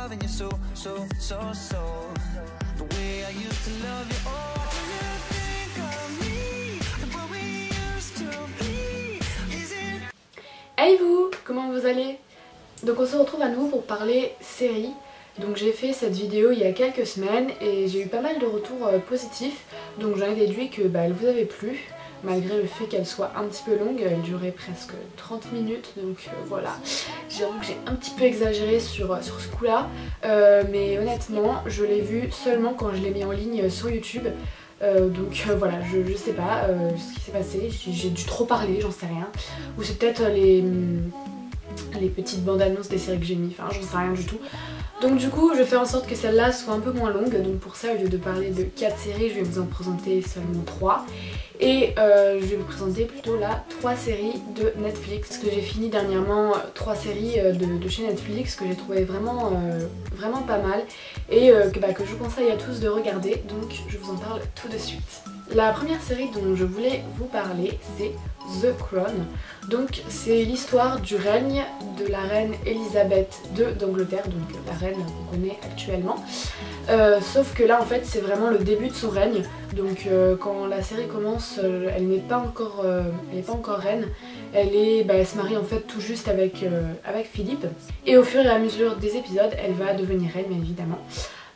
loving you so, so, so, so. The way I used to love you. Oh, do you think of me? The way we used to be. Is it? Hey vous, comment vous allez? Donc on se retrouve à nouveau pour parler série. Donc j'ai fait cette vidéo il y a quelques semaines et j'ai eu pas mal de retours positifs. Donc j'en ai déduit que elle vous avait plu, malgré le fait qu'elle soit un petit peu longue. Elle durait presque 30 minutes, donc voilà. J'avoue que j'ai un petit peu exagéré sur ce coup là. Mais honnêtement, je l'ai vu seulement quand je l'ai mis en ligne sur YouTube. Donc voilà, je sais pas ce qui s'est passé, j'ai dû trop parler, j'en sais rien. Ou c'est peut-être les petites bandes annonces des séries que j'ai mis, enfin j'en sais rien du tout. Donc du coup je fais en sorte que celle-là soit un peu moins longue. Donc pour ça, au lieu de parler de 4 séries, je vais vous en présenter seulement 3. Et je vais vous présenter plutôt là 3 séries de Netflix. Parce que j'ai fini dernièrement 3 séries de chez Netflix que j'ai trouvé vraiment, vraiment pas mal. Et que je vous conseille à tous de regarder. Donc je vous en parle tout de suite. La première série dont je voulais vous parler, c'est The Crown. Donc c'est l'histoire du règne de la reine Elisabeth II d'Angleterre, donc la reine qu'on connaît actuellement. Sauf que là en fait c'est vraiment le début de son règne. Donc quand la série commence, elle n'est pas encore reine. Elle se marie en fait tout juste avec Philippe. Et au fur et à mesure des épisodes, elle va devenir reine bien évidemment.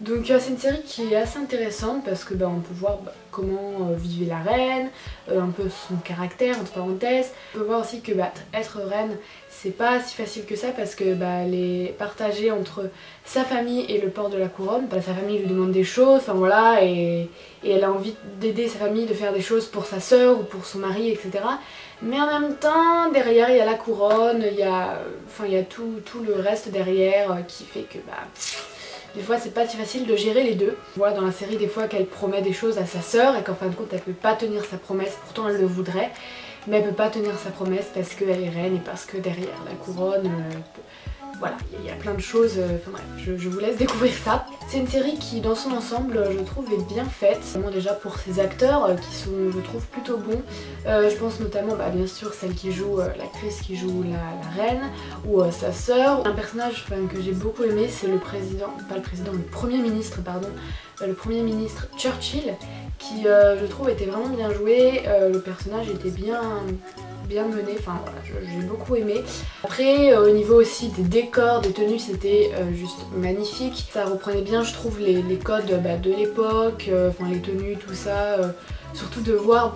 Donc c'est une série qui est assez intéressante parce que on peut voir comment vivait la reine, un peu son caractère entre parenthèses. On peut voir aussi que être reine c'est pas si facile que ça parce que elle est partagée entre sa famille et le port de la couronne. Sa famille lui demande des choses, enfin voilà, et elle a envie d'aider sa famille, de faire des choses pour sa sœur ou pour son mari, etc. Mais en même temps, derrière il y a la couronne, il y a tout le reste derrière qui fait que des fois c'est pas si facile de gérer les deux. On voit dans la série des fois qu'elle promet des choses à sa sœur et qu'en fin de compte elle peut pas tenir sa promesse, pourtant elle le voudrait. Mais elle peut pas tenir sa promesse parce qu'elle est reine et parce que derrière la couronne, voilà, il y a plein de choses, enfin bref, je vous laisse découvrir ça. C'est une série qui dans son ensemble je trouve est bien faite, vraiment déjà pour ses acteurs qui sont je trouve plutôt bons. Je pense notamment bien sûr celle qui joue, l'actrice qui joue la reine ou sa sœur. Un personnage que j'ai beaucoup aimé, c'est le premier ministre pardon, le premier ministre Churchill qui je trouve était vraiment bien joué. Le personnage était bien mené, enfin voilà, j'ai beaucoup aimé. Après au niveau aussi des décors, des tenues, c'était juste magnifique. Ça reprenait bien je trouve les codes de l'époque, les tenues, tout ça. Surtout de voir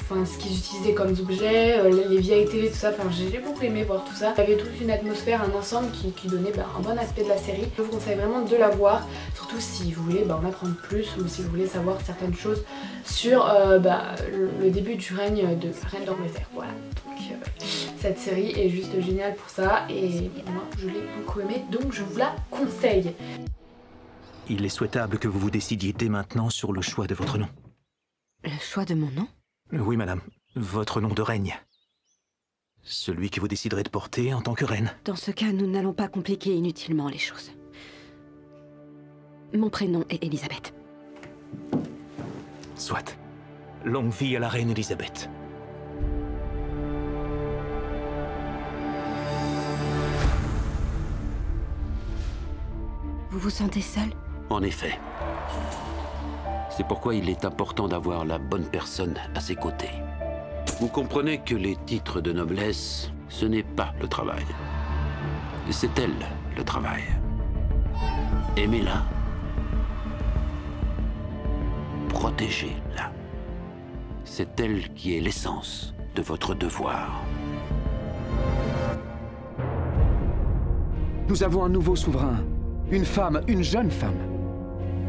ce qu'ils utilisaient comme objets, les vieilles télé, tout ça, j'ai beaucoup aimé voir tout ça. Il y avait toute une atmosphère, un ensemble qui donnait un bon aspect de la série. Je vous conseille vraiment de la voir, surtout si vous voulez en apprendre plus ou si vous voulez savoir certaines choses sur le début du règne de la reine d'Angleterre. Voilà, donc cette série est juste géniale pour ça et moi je l'ai beaucoup aimée, donc je vous la conseille. Il est souhaitable que vous vous décidiez dès maintenant sur le choix de votre nom. Le choix de mon nom? Oui, madame. Votre nom de règne. Celui que vous déciderez de porter en tant que reine. Dans ce cas, nous n'allons pas compliquer inutilement les choses. Mon prénom est Elisabeth. Soit. Longue vie à la reine Elisabeth. Vous vous sentez seul? En effet. C'est pourquoi il est important d'avoir la bonne personne à ses côtés. Vous comprenez que les titres de noblesse, ce n'est pas le travail. C'est elle, le travail. Aimez-la. Protégez-la. C'est elle qui est l'essence de votre devoir. Nous avons un nouveau souverain. Une femme, une jeune femme.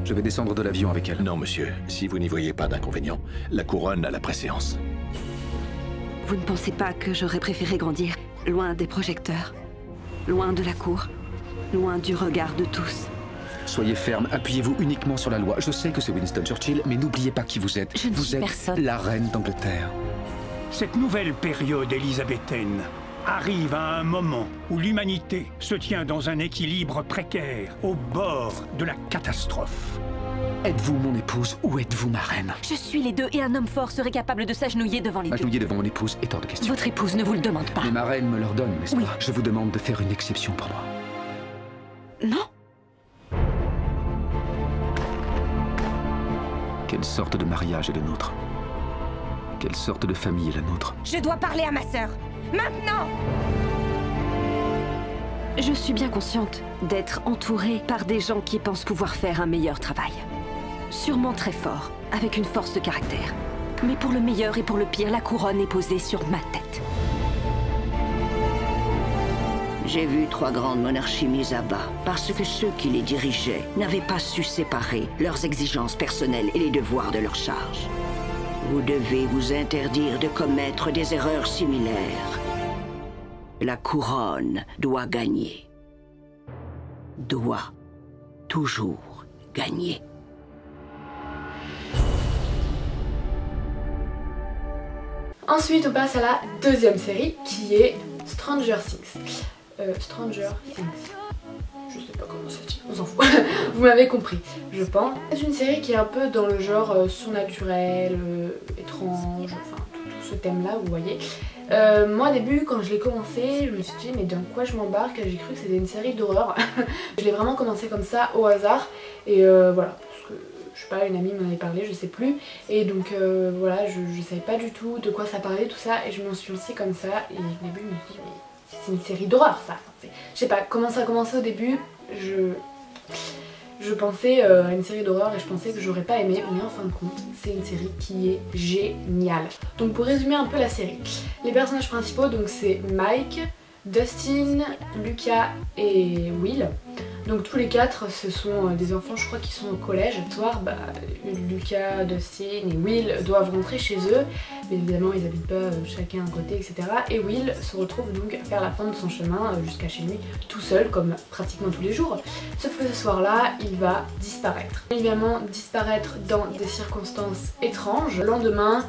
Je vais descendre de l'avion avec elle. Non, monsieur. Si vous n'y voyez pas d'inconvénient, la couronne a la préséance. Vous ne pensez pas que j'aurais préféré grandir loin des projecteurs, loin de la cour, loin du regard de tous? Soyez ferme, appuyez-vous uniquement sur la loi. Je sais que c'est Winston Churchill, mais n'oubliez pas qui vous êtes. Je ne suis êtes personne. La reine d'Angleterre. Cette nouvelle période élisabéthaine arrive à un moment où l'humanité se tient dans un équilibre précaire, au bord de la catastrophe. Êtes-vous mon épouse ou êtes-vous ma reine? Je suis les deux et un homme fort serait capable de s'agenouiller devant les deux. Agenouiller devant mon épouse est hors de question. Votre épouse ne vous le demande pas. Mais ma reine me l'ordonne, n'est-ce Oui. pas? Je vous demande de faire une exception pour moi. Non. Quelle sorte de mariage est le nôtre? Quelle sorte de famille est la nôtre? Je dois parler à ma sœur. Maintenant! Je suis bien consciente d'être entourée par des gens qui pensent pouvoir faire un meilleur travail. Sûrement très fort, avec une force de caractère. Mais pour le meilleur et pour le pire, la couronne est posée sur ma tête. J'ai vu 3 grandes monarchies mises à bas parce que ceux qui les dirigeaient n'avaient pas su séparer leurs exigences personnelles et les devoirs de leur charge. Vous devez vous interdire de commettre des erreurs similaires. La couronne doit gagner. Doit toujours gagner. Ensuite, on passe à la deuxième série qui est Stranger Things. Stranger Things. Je sais pas comment ça se dit, on s'en fout. Vous m'avez compris, je pense. C'est une série qui est un peu dans le genre surnaturel, étrange, enfin tout ce thème-là, vous voyez. Moi au début, quand je l'ai commencé, je me suis dit mais dans quoi je m'embarque? J'ai cru que c'était une série d'horreur. Je l'ai vraiment commencé comme ça, au hasard. Et voilà, parce que je sais pas, une amie m'en avait parlé, je sais plus. Et donc voilà, je savais pas du tout de quoi ça parlait, tout ça. Et je m'en suis lancée comme ça. Et au début, je me suis dit mais c'est une série d'horreur ça. Enfin, je sais pas comment ça a commencé au début. Je pensais à une série d'horreur et je pensais que j'aurais pas aimé, mais en fin de compte, c'est une série qui est géniale. Donc pour résumer un peu la série, les personnages principaux, donc c'est Mike, Dustin, Lucas et Will. Donc tous les 4, ce sont des enfants, je crois, qui sont au collège. Ce soir, Lucas, Dustin et Will doivent rentrer chez eux. Mais évidemment, ils n'habitent pas chacun un côté, etc. Et Will se retrouve donc à faire la fin de son chemin jusqu'à chez lui, tout seul, comme pratiquement tous les jours. Sauf que ce soir-là, il va disparaître. Évidemment, disparaître dans des circonstances étranges. Le lendemain,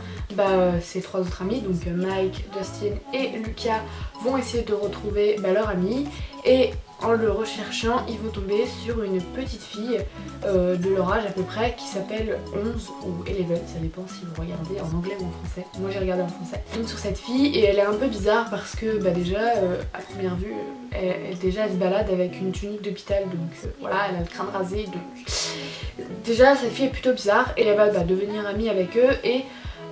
ses 3 autres amis, donc Mike, Dustin et Lucas, vont essayer de retrouver leur ami. Et en le recherchant, ils vont tomber sur une petite fille de leur âge à peu près qui s'appelle 11 ou 11, ça dépend si vous regardez en anglais ou en français. Moi j'ai regardé en français. On tombe sur cette fille et elle est un peu bizarre parce que déjà à première vue elle se balade avec une tunique d'hôpital, donc voilà, elle a le crâne rasé, donc déjà cette fille est plutôt bizarre et elle va devenir amie avec eux et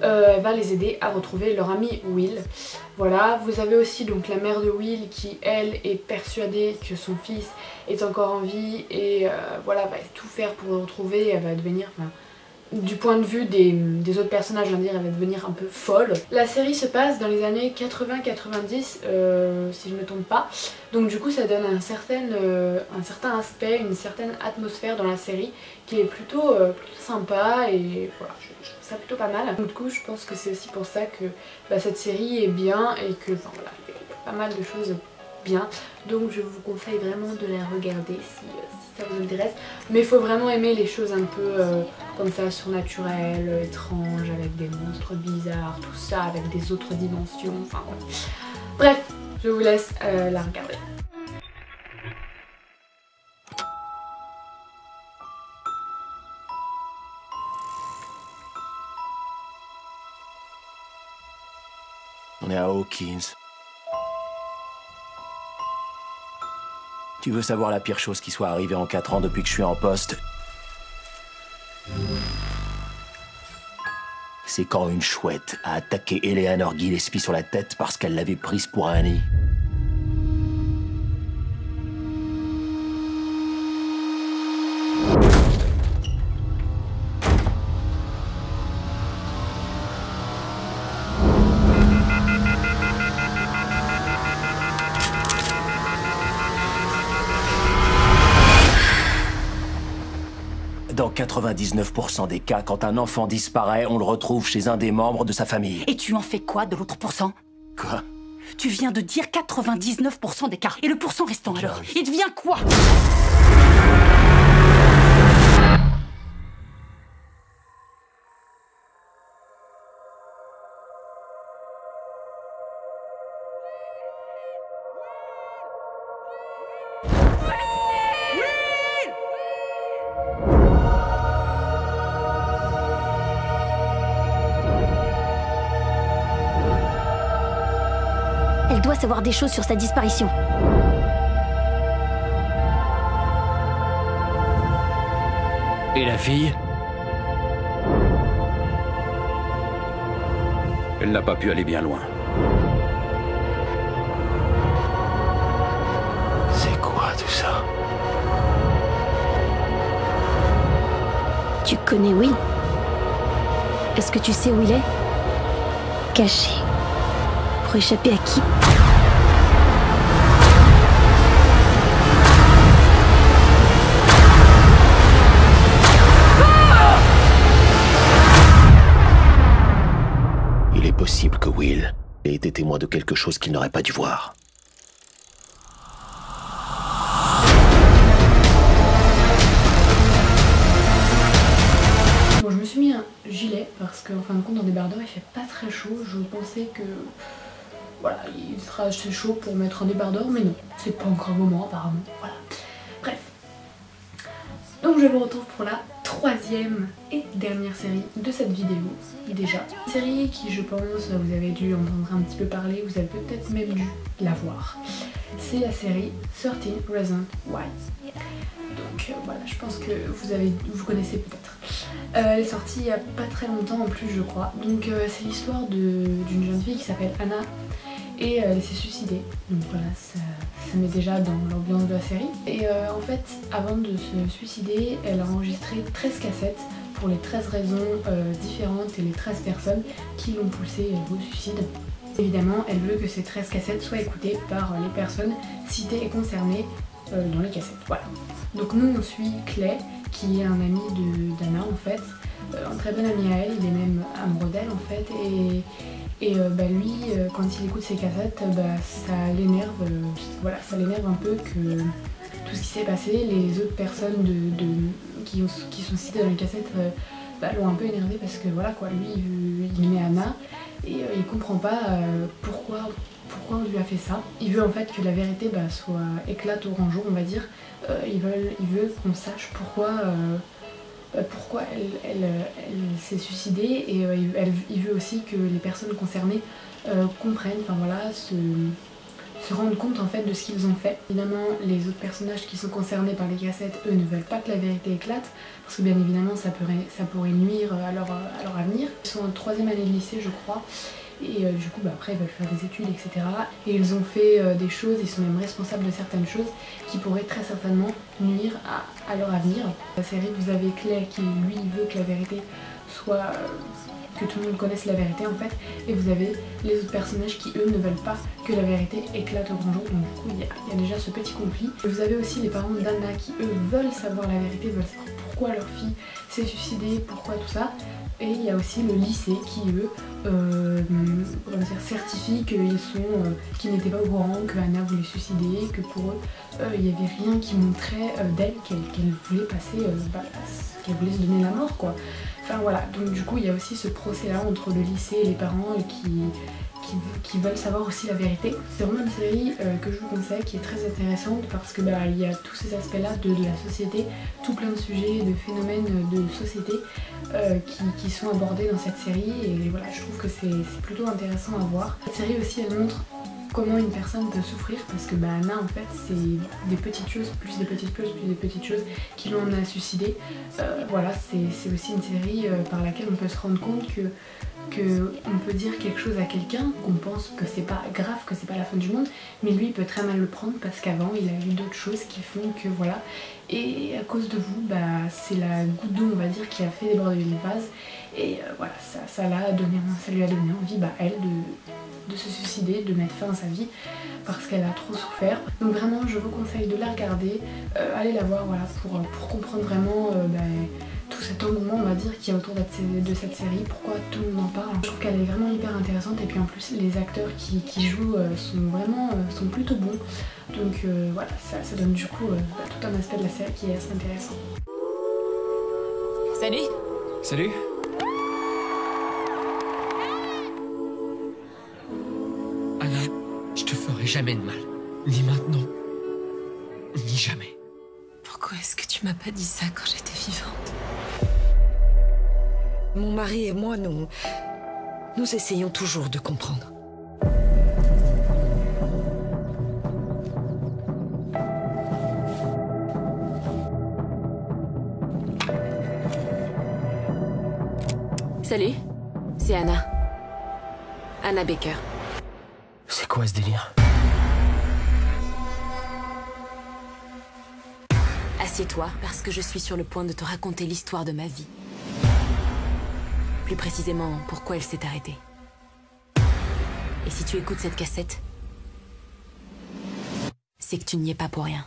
elle va les aider à retrouver leur ami Will. Voilà, vous avez aussi donc la mère de Will qui elle est persuadée que son fils est encore en vie et voilà, va tout faire pour le retrouver. Elle va devenir, du point de vue des autres personnages, elle va devenir un peu folle. La série se passe dans les années 80-90 si je ne me trompe pas. Donc du coup ça donne un certain aspect, une certaine atmosphère dans la série qui est plutôt sympa et voilà, je trouve ça plutôt pas mal. Donc du coup je pense que c'est aussi pour ça que cette série est bien et que voilà, il y a pas mal de choses bien. Donc je vous conseille vraiment de la regarder si ça vous intéresse. Mais il faut vraiment aimer les choses un peu comme ça, surnaturelles, étranges, avec des monstres bizarres, tout ça, avec des autres dimensions, enfin ouais. Bref, je vous laisse la regarder. On est à Hawkins. Tu veux savoir la pire chose qui soit arrivée en 4 ans depuis que je suis en poste? C'est quand une chouette a attaqué Eleanor Gillespie sur la tête parce qu'elle l'avait prise pour un nid. Dans 99% des cas, quand un enfant disparaît, on le retrouve chez un des membres de sa famille. Et tu en fais quoi de l'autre pourcent? Quoi? Tu viens de dire 99% des cas. Et le pourcent restant alors, il devient quoi? Elle doit savoir des choses sur sa disparition. Et la fille? Elle n'a pas pu aller bien loin. C'est quoi tout ça? Tu connais Will? Est-ce que tu sais où il est? Caché. Pour échapper à qui? Il est possible que Will ait été témoin de quelque chose qu'il n'aurait pas dû voir. Bon, je me suis mis un gilet parce qu'en fin de compte, dans des débardeur, il fait pas très chaud. Je pensais que voilà, il sera assez chaud pour mettre un débardeur, mais non, c'est pas encore le moment apparemment. Voilà. Bref. Donc je vous retrouve pour la troisième et dernière série de cette vidéo déjà. Une série qui, je pense, vous avez dû entendre un petit peu parler, vous avez peut-être même dû la voir. C'est la série 13 Reasons Why. Donc voilà, je pense que vous connaissez peut-être. Elle est sortie il y a pas très longtemps en plus, je crois. Donc c'est l'histoire d'une jeune fille qui s'appelle Anna et elle s'est suicidée. Donc voilà, ça met déjà dans l'ambiance de la série. Et en fait, avant de se suicider, elle a enregistré 13 cassettes pour les 13 raisons différentes et les 13 personnes qui l'ont poussée au suicide. Évidemment, elle veut que ces 13 cassettes soient écoutées par les personnes citées et concernées dans les cassettes. Voilà. Donc nous, on suit Clay, qui est un ami d'Anna en fait, un très bon ami à elle, il est même amoureux d'elle en fait, et lui, quand il écoute ses cassettes, ça l'énerve, voilà, ça l'énerve un peu que tout ce qui s'est passé, les autres personnes qui sont citées dans les cassettes l'ont un peu énervé parce que voilà quoi, lui il aimait Anna et il comprend pas pourquoi on lui a fait ça. Il veut en fait que la vérité soit éclate au grand jour, on va dire. Il veut qu'on sache pourquoi elle s'est suicidée et il veut aussi que les personnes concernées comprennent, enfin voilà, se rendent compte en fait de ce qu'ils ont fait. Évidemment, les autres personnages qui sont concernés par les cassettes, eux, ne veulent pas que la vérité éclate parce que bien évidemment ça pourrait nuire à leur avenir. Ils sont en 3e année de lycée, je crois. Et du coup après ils veulent faire des études, etc. Et ils ont fait des choses, ils sont même responsables de certaines choses qui pourraient très certainement nuire à leur avenir. Dans la série, vous avez Clay qui lui veut que la vérité soit... que tout le monde connaisse la vérité en fait, et vous avez les autres personnages qui eux ne veulent pas que la vérité éclate au grand jour, donc du coup il y a déjà ce petit conflit. Et vous avez aussi les parents d'Anna qui eux veulent savoir la vérité, veulent savoir pourquoi leur fille s'est suicidée, pourquoi tout ça. Et il y a aussi le lycée qui eux certifie qu'ils n'étaient pas au courant que Anna voulait suicider, que pour eux il n'y avait rien qui montrait d'elle qu'elle voulait passer, qu'elle voulait se donner la mort quoi. Enfin voilà, donc du coup il y a aussi ce procès là entre le lycée et les parents qui veulent savoir aussi la vérité. C'est vraiment une série que je vous conseille, qui est très intéressante parce que il y a tous ces aspects là de la société, tout plein de sujets, de phénomènes de société qui sont abordés dans cette série, et voilà, je trouve que c'est plutôt intéressant à voir. Cette série aussi elle montre comment une personne peut souffrir parce que Anna en fait c'est des petites choses, plus des petites choses, plus des petites choses qui l'ont amené à suicider. Voilà, c'est aussi une série par laquelle on peut se rendre compte que on peut dire quelque chose à quelqu'un, qu'on pense que c'est pas grave, que c'est pas la fin du monde, mais lui il peut très mal le prendre parce qu'avant il a vu d'autres choses qui font que voilà, et à cause de vous, c'est la goutte d'eau on va dire qui a fait déborder le vase, et voilà, ça lui a donné envie elle de se suicider, de mettre fin à sa vie parce qu'elle a trop souffert. Donc vraiment je vous conseille de la regarder, allez la voir voilà, pour comprendre vraiment tout cet engouement on va dire qu'il y a autour de cette série, pourquoi tout le monde en parle. Je trouve qu'elle est vraiment hyper intéressante, et puis en plus les acteurs qui jouent sont plutôt bons, donc voilà, ça donne du coup tout un aspect de la série qui est assez intéressant. Salut. Salut. Anna, je te ferai jamais de mal. Ni maintenant, ni jamais. Pourquoi est-ce que tu m'as pas dit ça quand j'étais vivante? Mon mari et moi, nous essayons toujours de comprendre. Salut, c'est Anna. Anna Baker. C'est quoi ce délire? Assieds-toi, parce que je suis sur le point de te raconter l'histoire de ma vie. Plus précisément, pourquoi elle s'est arrêtée. Et si tu écoutes cette cassette, c'est que tu n'y es pas pour rien.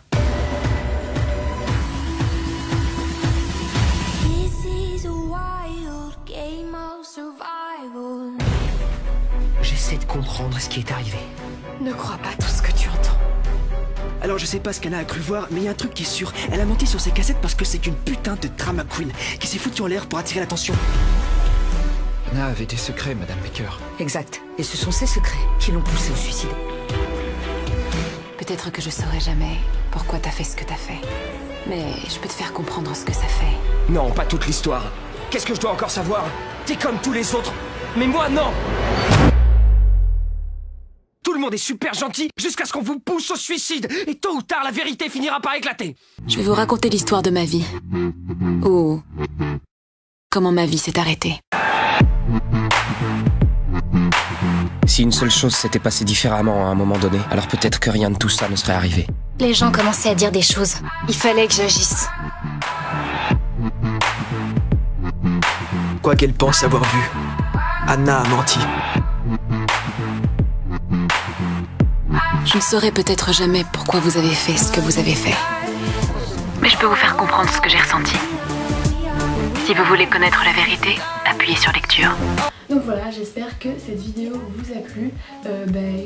J'essaie de comprendre ce qui est arrivé. Ne crois pas tout ce que tu entends. Alors je sais pas ce qu'elle a cru voir, mais il y a un truc qui est sûr. Elle a menti sur ses cassettes parce que c'est une putain de drama queen qui s'est foutue en l'air pour attirer l'attention. Anna avait des secrets, Madame Baker. Exact. Et ce sont ces secrets qui l'ont poussée au suicide. Peut-être que je saurai jamais pourquoi t'as fait ce que t'as fait. Mais je peux te faire comprendre ce que ça fait. Non, pas toute l'histoire. Qu'est-ce que je dois encore savoir? T'es comme tous les autres. Mais moi, non! Tout le monde est super gentil jusqu'à ce qu'on vous pousse au suicide. Et tôt ou tard, la vérité finira par éclater. Je vais vous raconter l'histoire de ma vie. Ou comment ma vie s'est arrêtée. Si une seule chose s'était passée différemment à un moment donné, alors peut-être que rien de tout ça ne serait arrivé. Les gens commençaient à dire des choses. Il fallait que j'agisse. Quoi qu'elle pense avoir vu, Anna a menti. Je ne saurai peut-être jamais pourquoi vous avez fait ce que vous avez fait. Mais je peux vous faire comprendre ce que j'ai ressenti. Si vous voulez connaître la vérité, appuyez sur lecture. Donc voilà, j'espère que cette vidéo vous a plu.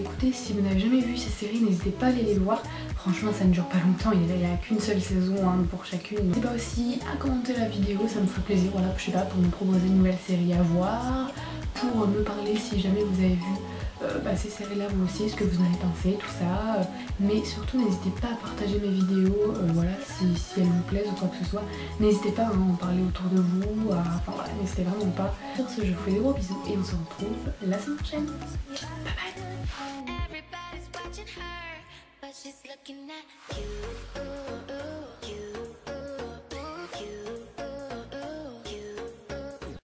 Écoutez, si vous n'avez jamais vu ces séries, n'hésitez pas à aller les voir. Franchement, ça ne dure pas longtemps, il n'y a qu'une seule saison pour chacune. N'hésitez pas aussi à commenter la vidéo, ça me ferait plaisir, voilà, je sais pas, pour me proposer une nouvelle série à voir, pour me parler si jamais vous avez vu ces séries-là vous aussi, ce que vous en avez pensé, tout ça. Mais surtout, n'hésitez pas à partager mes vidéos, voilà, si elles vous plaisent ou quoi que ce soit. N'hésitez pas à en parler autour de vous, enfin voilà, n'hésitez vraiment pas. Sur ce, je vous fais des gros bisous et on se retrouve la semaine prochaine. Bye bye.